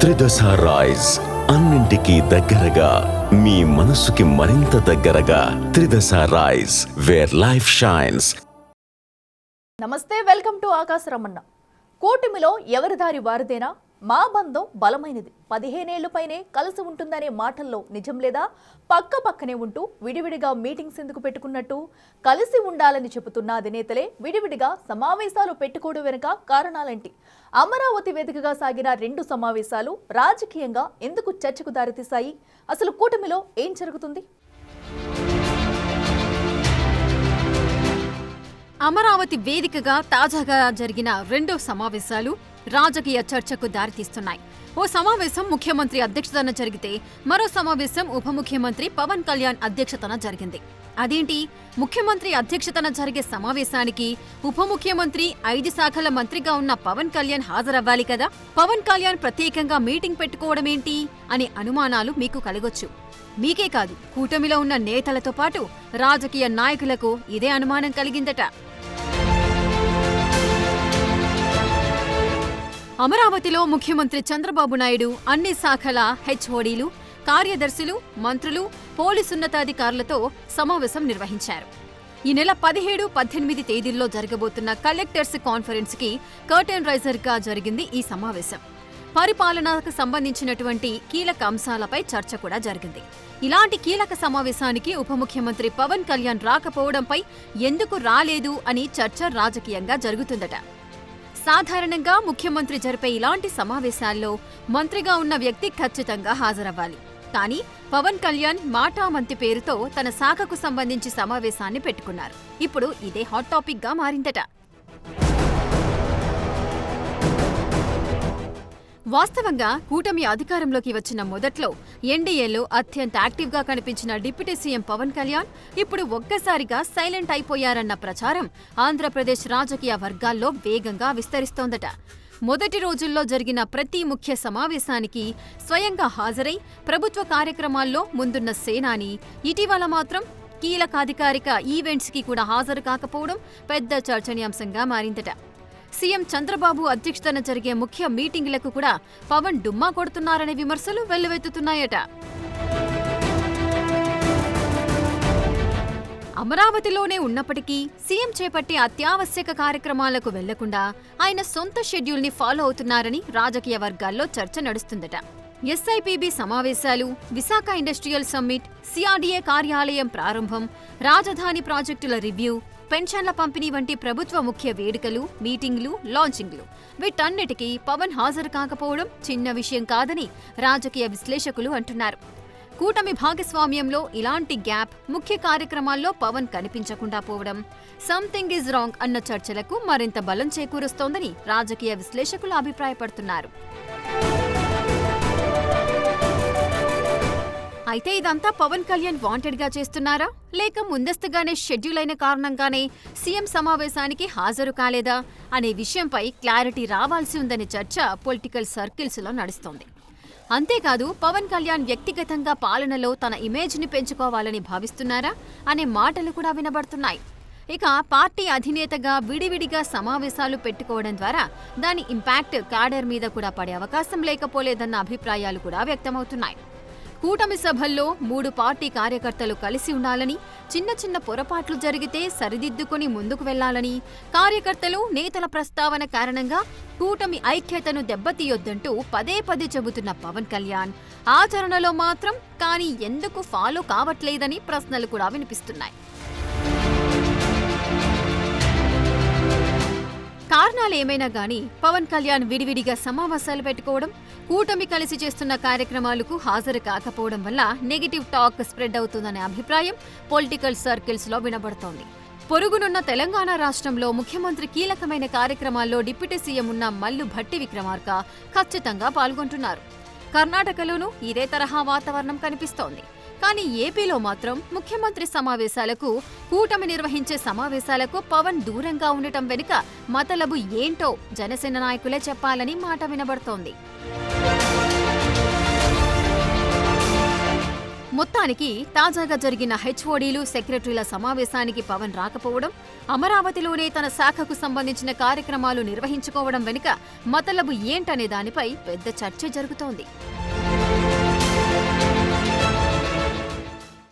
త్రిదశ rice, అన్నింటికీ దగ్గరగా మీ మనసుకి మరింత దగ్గరగా. త్రిదశ రైస్, వేర్ లైఫ్ షైన్స్. నమస్తే, వెల్కమ్ టు ఆకాశ రమణ. కూటమిలో ఎవరి దారి వారిదేనా? మా బంధం బలమైనది, 15 ఏళ్ల పైనే కలిసి ఉంటుందనే మాటల్లో నిజం లేదా? పక్కనే ఉంటూ విడివిడిగా మీటింగ్స్ ఎందుకు పెట్టుకున్నట్టు? కలిసి ఉండాలని చెబుతున్న అధినేతలే విడివిడిగా సమావేశాలు పెట్టుకోవడం వెనుక కారణాలేంటి? అమరావతి వేదికగా సాగిన 2 సమావేశాలు రాజకీయంగా ఎందుకు చర్చకు దారితీశాయి? అసలు కూటమిలో ఏం జరుగుతుంది? అమరావతి వేదికగా తాజాగా జరిగిన 2 సమావేశాలు రాజకీయ చర్చకు దారితీస్తున్నాయి. ఓ సమావేశం ముఖ్యమంత్రి అధ్యక్షతన జరిగితే మరో సమావేశం ఉప ముఖ్యమంత్రి పవన్ కళ్యాణ్ అధ్యక్షతన జరిగింది. అదేంటి, ముఖ్యమంత్రి అధ్యక్షతన జరిగే సమావేశానికి ఉప ముఖ్యమంత్రి 5 శాఖల మంత్రిగా ఉన్న పవన్ కళ్యాణ్ హాజరవ్వాలి కదా. పవన్ కళ్యాణ్ ప్రత్యేకంగా మీటింగ్ పెట్టుకోవడమేంటి అనే అనుమానాలు మీకు కలగొచ్చు. మీకే కాదు, కూటమిలో ఉన్న నేతలతో పాటు రాజకీయ నాయకులకు ఇదే అనుమానం కలిగిందట. అమరావతిలో ముఖ్యమంత్రి చంద్రబాబు నాయుడు అన్ని శాఖల హెచ్ఓడీలు, కార్యదర్శులు, మంత్రులు, పోలీసున్నతాధికారులతో సమావేశం నిర్వహించారు. ఈ నెల 17, 18 తేదీల్లో జరగబోతున్న కలెక్టర్స్ కాన్ఫరెన్స్ కి కర్టెన్ రైజర్ గా జరిగింది ఈ సమావేశం. పరిపాలనకు సంబంధించినటువంటి కీలక అంశాలపై చర్చ కూడా జరిగింది. ఇలాంటి కీలక సమావేశానికి ఉప ముఖ్యమంత్రి పవన్ కళ్యాణ్ రాకపోవడంపై ఎందుకు రాలేదు అని చర్చ రాజకీయంగా జరుగుతుందట. సాధారణంగా ముఖ్యమంత్రి జరిపే ఇలాంటి సమావేశాల్లో మంత్రిగా ఉన్న వ్యక్తి ఖచ్చితంగా హాజరవ్వాలి. కానీ పవన్ కళ్యాణ్ మాటామంతి పేరుతో తన శాఖకు సంబంధించి సమావేశాన్ని పెట్టుకున్నారు. ఇప్పుడు ఇదే హాట్ టాపిక్ గా మారిందట. వాస్తవంగా కూటమి అధికారంలోకి వచ్చిన మొదట్లో ఎన్డీఏలో అత్యంత యాక్టివ్గా కనిపించిన డిప్యూటీ సీఎం పవన్ కళ్యాణ్ ఇప్పుడు ఒక్కసారిగా సైలెంట్ అయిపోయారన్న ప్రచారం ఆంధ్రప్రదేశ్ రాజకీయ వర్గాల్లో వేగంగా విస్తరిస్తోందట. మొదటి రోజుల్లో జరిగిన ప్రతి ముఖ్య సమావేశానికి స్వయంగా హాజరై ప్రభుత్వ కార్యక్రమాల్లో ముందున్న సేనాని ఇటీవల మాత్రం కీలక అధికారిక ఈవెంట్స్ కి కూడా హాజరు కాకపోవడం పెద్ద చర్చనీయాంశంగా మారిందట. సీఎం చంద్రబాబు అధ్యక్షతన జరిగే ముఖ్య మీటింగులకు కూడా పవన్ డుమ్మా కొడుతున్నారనే విమర్శలు వెల్లువెత్తుతున్నాయట. అమరావతిలోనే ఉన్నప్పటికీ సీఎం చేపట్టే అత్యావశ్యక కార్యక్రమాలకు వెళ్లకుండా ఆయన సొంత షెడ్యూల్ని ఫాలో అవుతున్నారని రాజకీయ వర్గాల్లో చర్చ నడుస్తుందట. ఎస్ఐపిబి సమావేశాలు, విశాఖ ఇండస్ట్రియల్ సమ్మిట్, సిఆర్డీఏ కార్యాలయం ప్రారంభం, రాజధాని ప్రాజెక్టుల రివ్యూ, పెన్షన్ల పంపిణీ వంటి ప్రభుత్వ ముఖ్య వేడుకలు, మీటింగ్లు, లాంచింగ్లు వీటన్నిటికీ పవన్ హాజరు కాకపోవడం చిన్న విషయం కాదని రాజకీయ విశ్లేషకులు అంటున్నారు. కూటమి భాగస్వామ్యంలో ఇలాంటి గ్యాప్, ముఖ్య కార్యక్రమాల్లో పవన్ కనిపించకుండా పోవడం సంథింగ్ ఈజ్ రాంగ్ అన్న చర్చలకు మరింత బలం చేకూరుస్తోందని రాజకీయ విశ్లేషకులు అభిప్రాయపడుతున్నారు. అయితే ఇదంతా పవన్ కళ్యాణ్ వాంటెడ్ గా చేస్తున్నారా, లేక ముందస్తుగానే షెడ్యూల్ అయిన కారణంగానే సీఎం సమావేశానికి హాజరు కాలేదా అనే విషయంపై క్లారిటీ రావాల్సి ఉందనే చర్చ పొలిటికల్ సర్కిల్స్ లో నడుస్తోంది. అంతేకాదు, పవన్ కళ్యాణ్ వ్యక్తిగతంగా పాలనలో తన ఇమేజ్ ని పెంచుకోవాలని భావిస్తున్నారా అనే మాటలు కూడా వినబడుతున్నాయి. ఇక పార్టీ అధినేతగా విడివిడిగా సమావేశాలు పెట్టుకోవడం ద్వారా దాని ఇంపాక్ట్ క్యాడర్ మీద కూడా పడే అవకాశం లేకపోలేదన్న అభిప్రాయాలు కూడా వ్యక్తమవుతున్నాయి. కూటమి సభల్లో 3 పార్టీ కార్యకర్తలు కలిసి ఉండాలని, చిన్న చిన్న పొరపాట్లు జరిగితే సరిదిద్దుకుని ముందుకు వెళ్లాలని, కార్యకర్తలు, నేతల ప్రస్తావన కారణంగా కూటమి ఐక్యతను దెబ్బతీయొద్దంటూ పదే చెబుతున్న పవన్ కళ్యాణ్ ఆచరణలో మాత్రం కానీ ఎందుకు ఫాలో కావట్లేదని ప్రశ్నలు కూడా వినిపిస్తున్నాయి. కారణాలేమైనా గానీ పవన్ కళ్యాణ్ విడివిడిగా సమావేశాలు పెట్టుకోవడం, కూటమి కలిసి చేస్తున్న కార్యక్రమాలకు హాజరు కాకపోవడం వల్ల నెగటివ్ టాక్ స్ప్రెడ్ అవుతుందనే అభిప్రాయం పొలిటికల్ సర్కిల్స్ లో వినబడుతోంది. పొరుగునున్న తెలంగాణ రాష్ట్రంలో ముఖ్యమంత్రి కీలకమైన కార్యక్రమాల్లో డిప్యూటీ సీఎం ఉన్న మల్లు భట్టి విక్రమార్క ఖచ్చితంగా పాల్గొంటున్నారు. కర్ణాటకలోనూ ఇదే తరహా వాతావరణం కనిపిస్తోంది. కానీ ఏపీలో మాత్రం ముఖ్యమంత్రి సమావేశాలకు, కూటమి నిర్వహించే సమావేశాలకు పవన్ దూరంగా ఉండటం వెనుక మతలబు ఏంటో జనసేన నాయకులే చెప్పాలని మాట వినబడుతోంది. మొత్తం మొత్తానికి తాజాగా జరిగిన హెచ్ఓడీలు సెక్రటరీల సమావేశానికి పవన్ రాకపోవడం, అమరావతిలోనే తన శాఖకు సంబంధించిన కార్యక్రమాలు నిర్వహించుకోవడం వెనుక మతలబు ఏంటనే దానిపై పెద్ద చర్చ జరుగుతోంది.